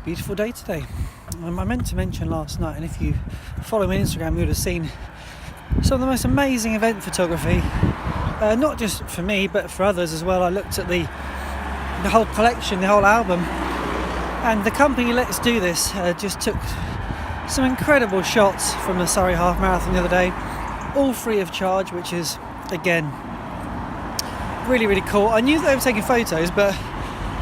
beautiful day today. I meant to mention last night, and if you follow me on Instagram, you would have seen some of the most amazing event photography, not just for me but for others as well. I looked at the whole collection, the whole album, and the company Let's Do This just took some incredible shots from the Surrey Half Marathon the other day, all free of charge, which is again really cool. I knew they were taking photos, but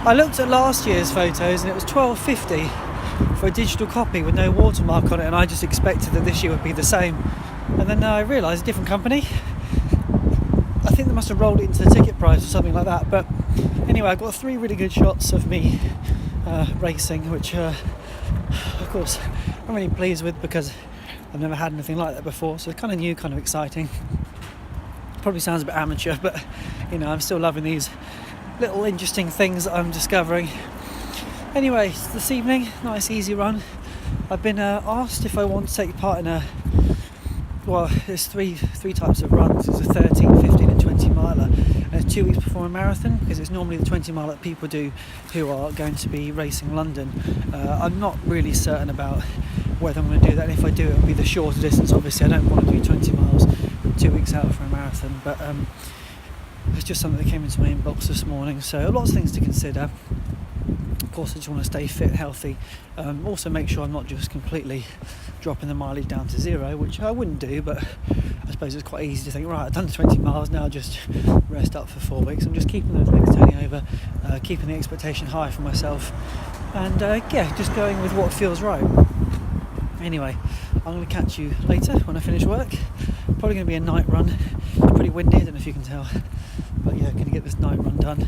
I looked at last year's photos and it was $12.50 for a digital copy with no watermark on it, and I just expected that this year would be the same. And then I realised a different company. I think they must have rolled it into the ticket price or something like that. But anyway, I got 3 really good shots of me racing, which of course I'm really pleased with because I've never had anything like that before. So it's kind of new, kind of exciting. Probably sounds a bit amateur, but you know, I'm still loving these little interesting things that I'm discovering. Anyway, this evening, nice easy run. I've been asked if I want to take part in there's three types of runs. There's a 13, 15 and 20 miler, and it's 2 weeks before a marathon, because it's normally the 20 mile that people do who are going to be racing London. I'm not really certain about whether I'm going to do that, and if I do, it'll be the shorter distance. Obviously I don't want to do 20 miles 2 weeks out for a marathon, but it's just something that came into my inbox this morning, so lots of things to consider. Of course, I just want to stay fit, healthy, also make sure I'm not just completely dropping the mileage down to 0, which I wouldn't do, but I suppose it's quite easy to think, right, I've done 20 miles now, just rest up for 4 weeks. I'm just keeping those legs turning over, keeping the expectation high for myself, and just going with what feels right. Anyway, I'm going to catch you later when I finish work. Probably going to be a night run. It's pretty windy, I don't know if you can tell, but yeah, going to get this night run done,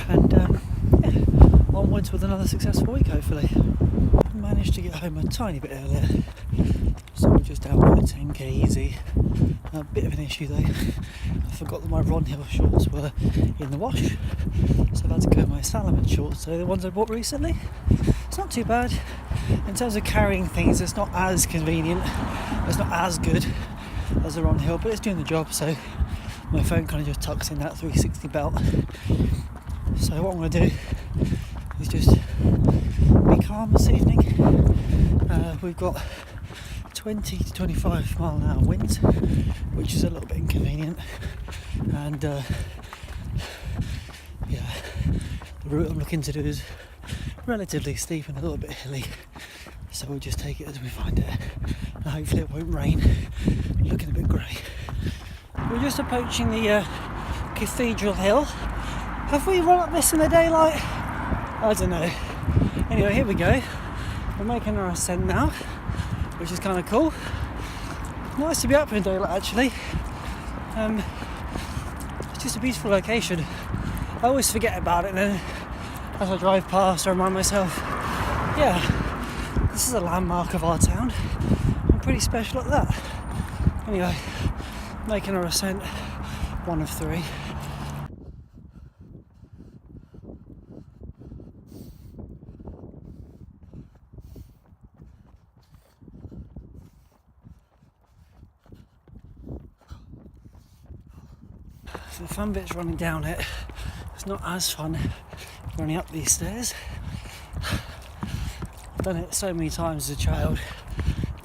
and onwards with another successful week, hopefully. Managed to get home a tiny bit earlier, so we're just out for a 10k easy. A bit of an issue though, I forgot that my Ron Hill shorts were in the wash, so I've had to go in my Salomon shorts, so the ones I bought recently. It's not too bad. In terms of carrying things, it's not as convenient, it's not as good as the Ron Hill, but it's doing the job, so my phone kind of just tucks in that 360 belt. So what I'm going to do is just be calm this evening. We've got 20 to 25 mile an hour winds, which is a little bit inconvenient, and the route I'm looking to do is relatively steep and a little bit hilly, so we'll just take it as we find it, and hopefully it won't rain. Looking a bit grey. We're just approaching the Cathedral Hill. Have we run up this in the daylight? I don't know. Anyway, here we go. We're making our ascent now, which is kind of cool. Nice to be up in daylight, actually. It's just a beautiful location. I always forget about it, and then as I drive past I remind myself, yeah, this is a landmark of our town. I'm pretty special at that. Anyway, making our ascent, 1 of 3. So the fun bit's running down it. It's not as fun running up these stairs. I've done it so many times as a child.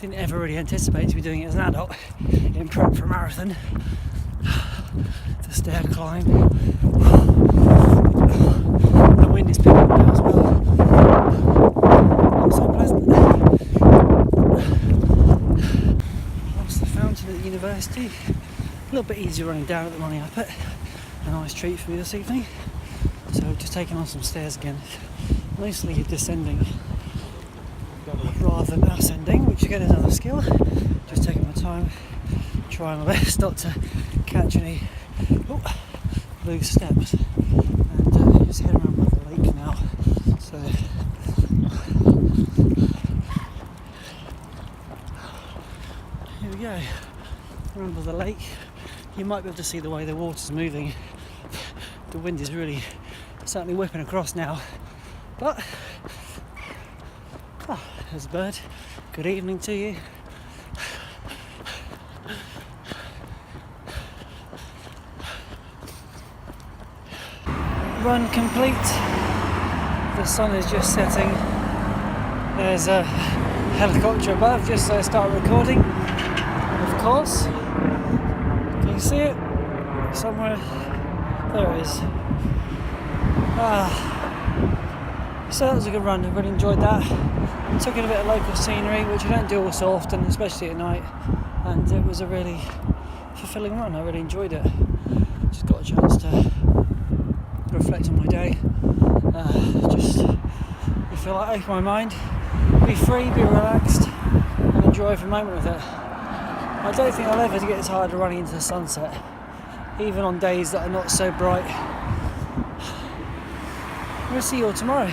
Didn't ever really anticipate to be doing it as an adult in prep for a marathon. The stair climb. The wind is picking up now as well. Not so pleasant. That's the fountain at the university. A little bit easier running down it than running up it. A nice treat for me this evening. So I've just taken on some stairs again. Mostly descending rather than ascending, which again is another skill. Just taking my time, trying my best not to catch any loose steps, and just heading around by the lake now. So here we go, around by the lake. You might be able to see the way the water's moving. The wind is really certainly whipping across now, but there's a bird. Good evening to you. Run complete. The sun is just setting. There's a helicopter above, just so I start recording, of course. Can you see it? Somewhere. There it is. So that was a good run, I really enjoyed that. Took in a bit of local scenery, which I don't do all so often, especially at night, and it was a really fulfilling run. I really enjoyed it. Just got a chance to reflect on my day, just feel like open my mind, be free, be relaxed, and enjoy every moment of it. I don't think I'll ever get tired of running into the sunset, even on days that are not so bright. I'm going to see you all tomorrow.